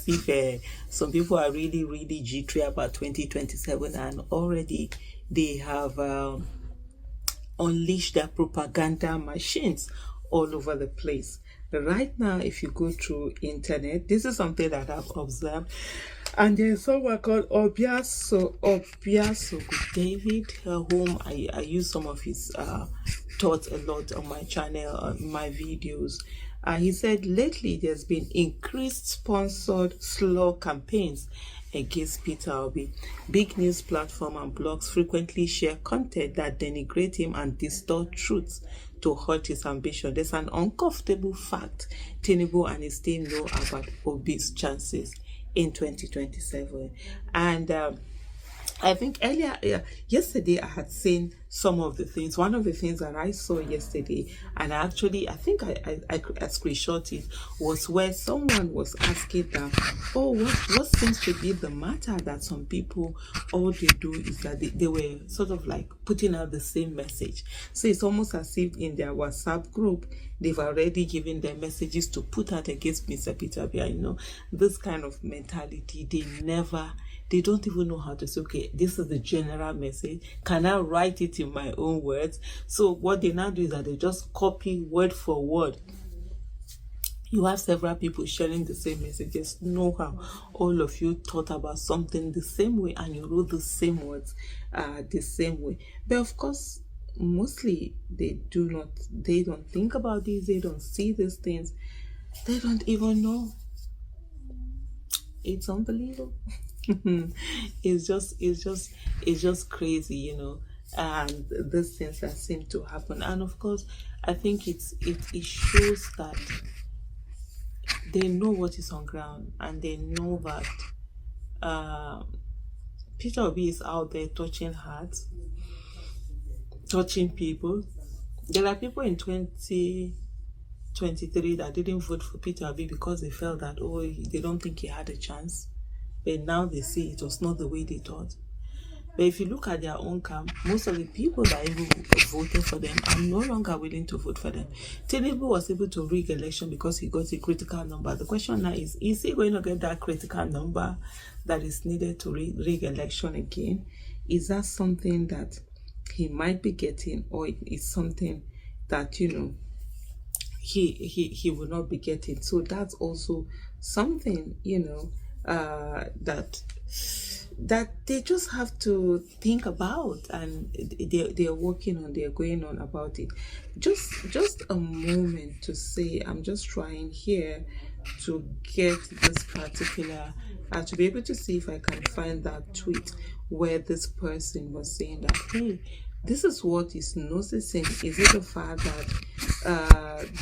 as if some people are really, really jittery about 2027, and already they have unleashed their propaganda machines all over the place. Right now, if you go through internet, this is something that I've observed, and there's someone called Obiaso David, whom I use some of his thoughts a lot on my channel, on my videos. He said lately there's been increased sponsored slur campaigns against Peter Obi. Big news platform and blogs frequently share content that denigrate him and distort truths to hurt his ambition. There's an uncomfortable fact Tinubu and his team know about Obi's chances in 2027. And I think yesterday I had seen some of the things. One of the things that I saw yesterday, and I think I screenshot it, was where someone was asking them, oh, what seems to be the matter that some people, all they do is that they were sort of like putting out the same message. So it's almost as if in their WhatsApp group, they've already given their messages to put out against Mr. Peter Obi. You know, this kind of mentality, they don't even know how to say, okay, this is the general message. Can I write it in my own words? So what they now do is that they just copy word for word. You have several people sharing the same messages. Know how all of you thought about something the same way and you wrote the same words the same way. But of course, mostly they don't think about these, they don't see these things, they don't even know. It's unbelievable. It's just crazy, you know, and these things that seem to happen. And of course, I think it shows that they know what is on ground, and they know that Peter Obi is out there touching hearts, touching people. There are people in 2023 that didn't vote for Peter Obi because they felt that, they don't think he had a chance. But now they see it was not the way they thought. But if you look at their own camp, most of the people that even voted for them are no longer willing to vote for them. Tinubu was able to rig election because he got a critical number. The question now is he going to get that critical number that is needed to rig election again? Is that something that he might be getting, or is something that, you know, he will not be getting? So that's also something, you know, that they just have to think about, and they're working on, they're going on about it. Just a moment to say, I'm just trying here to get this particular, to be able to see if I can find that tweet where this person was saying that, hey, this is what is noticing. Is it the fact that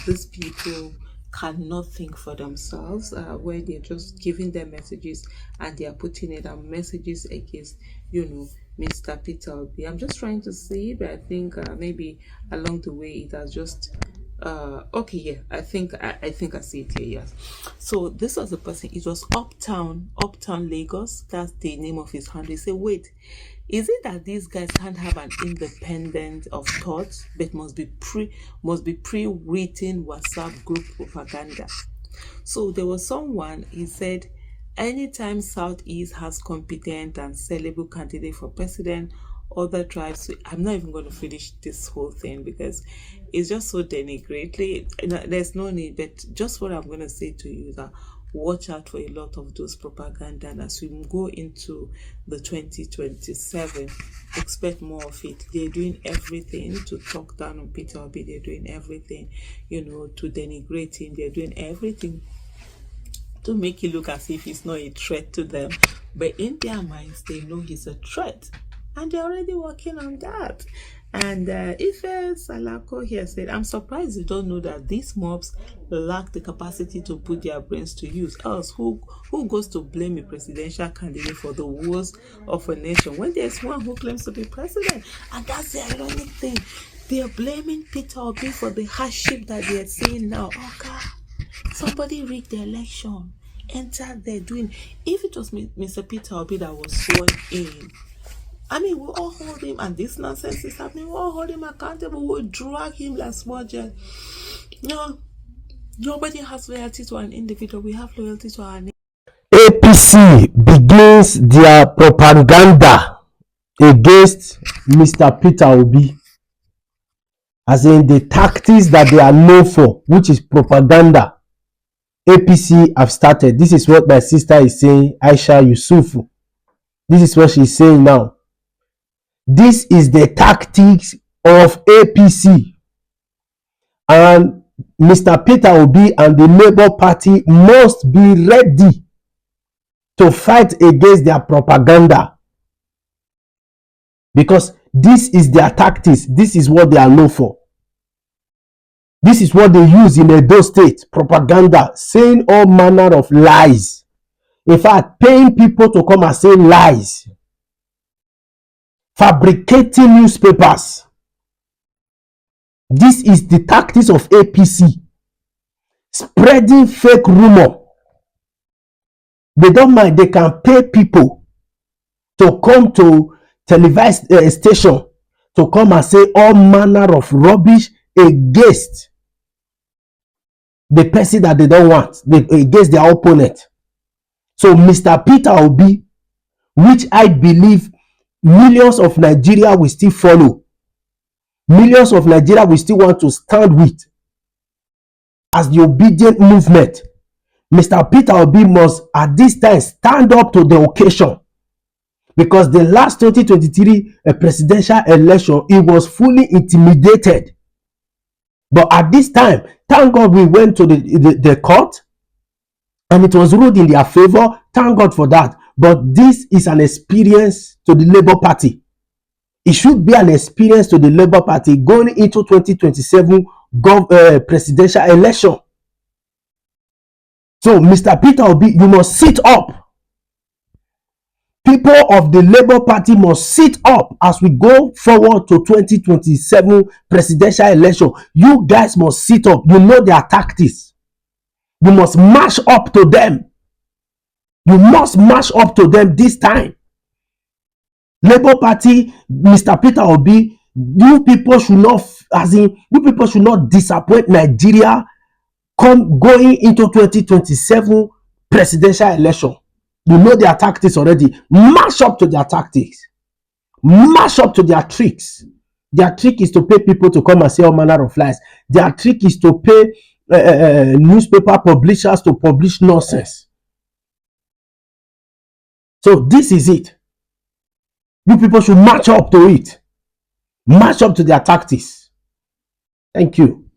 these people cannot think for themselves, where they're just giving their messages and they are putting it on messages against, you know, Mr. Peter Obi? I'm just trying to see, but I think maybe along the way it has just okay, yeah, I think I see it here. Yes. So this was the person. It was Uptown Lagos. That's the name of his handle. He said, wait, is it that these guys can't have an independent of thought, but must be pre-written WhatsApp group propaganda? So there was someone, he said, anytime Southeast has competent and sellable candidate for president, other tribes, I'm not even going to finish this whole thing because it's just so denigrating. There's no need, but just what I'm going to say to you is that watch out for a lot of those propaganda, and as we go into the 2027, expect more of it. They're doing everything to talk down on Peter Obi. They're doing everything, you know, to denigrate him. They're doing everything to make it look as if he's not a threat to them, but in their minds they know he's a threat, and they're already working on that. And Ife Salako here said, I'm surprised you don't know that these mobs lack the capacity to put their brains to use. Else, who goes to blame a presidential candidate for the woes of a nation when there's one who claims to be president? And that's the ironic thing. They are blaming Peter Obi for the hardship that they are seeing now. Oh God, somebody rigged the election. Enter there doing. If it was Mr. Peter Obi that was sworn in, I mean, we'll all hold him, and this nonsense is happening. We'll all hold him accountable. We'll drag him like small jet. No, nobody has loyalty to an individual. We have loyalty to our nation. APC begins their propaganda against Mr. Peter Obi, as in the tactics that they are known for, which is propaganda. APC have started. This is what my sister is saying, Aisha Yusufu. This is what she's saying now. This is the tactics of APC. And Mr. Peter Obi and the Labour Party must be ready to fight against their propaganda, because this is their tactics. This is what they are known for. This is what they use in Edo State, propaganda, saying all manner of lies. In fact, paying people to come and say lies, fabricating newspapers. This is the tactics of APC, spreading fake rumor. They don't mind. They can pay people to come to televised station to come and say all manner of rubbish against the person that they don't want, against their opponent. So Mr. Peter Obi, which I believe millions of Nigeria will still follow, millions of Nigeria will still want to stand with as the obedient movement, Mr. Peter Obi must at this time stand up to the occasion, because the last 2023 presidential election, he was fully intimidated. But at this time, thank God we went to the court and it was ruled in their favor. Thank God for that. But this is an experience to the Labour Party. It should be an experience to the Labour Party going into 2027 presidential election. So, Mr. Peter Obi, you must sit up. People of the Labour Party must sit up as we go forward to 2027 presidential election. You guys must sit up. You know their tactics. You must mash up to them. You must mash up to them this time. Labour Party, Mr. Peter Obi, you people should not disappoint Nigeria going into 2027 presidential election. You know their tactics already. Mash up to their tactics. Mash up to their tricks. Their trick is to pay people to come and say all manner of lies. Their trick is to pay newspaper publishers to publish nonsense. So this is it. You people should match up to it. Match up to their tactics. Thank you.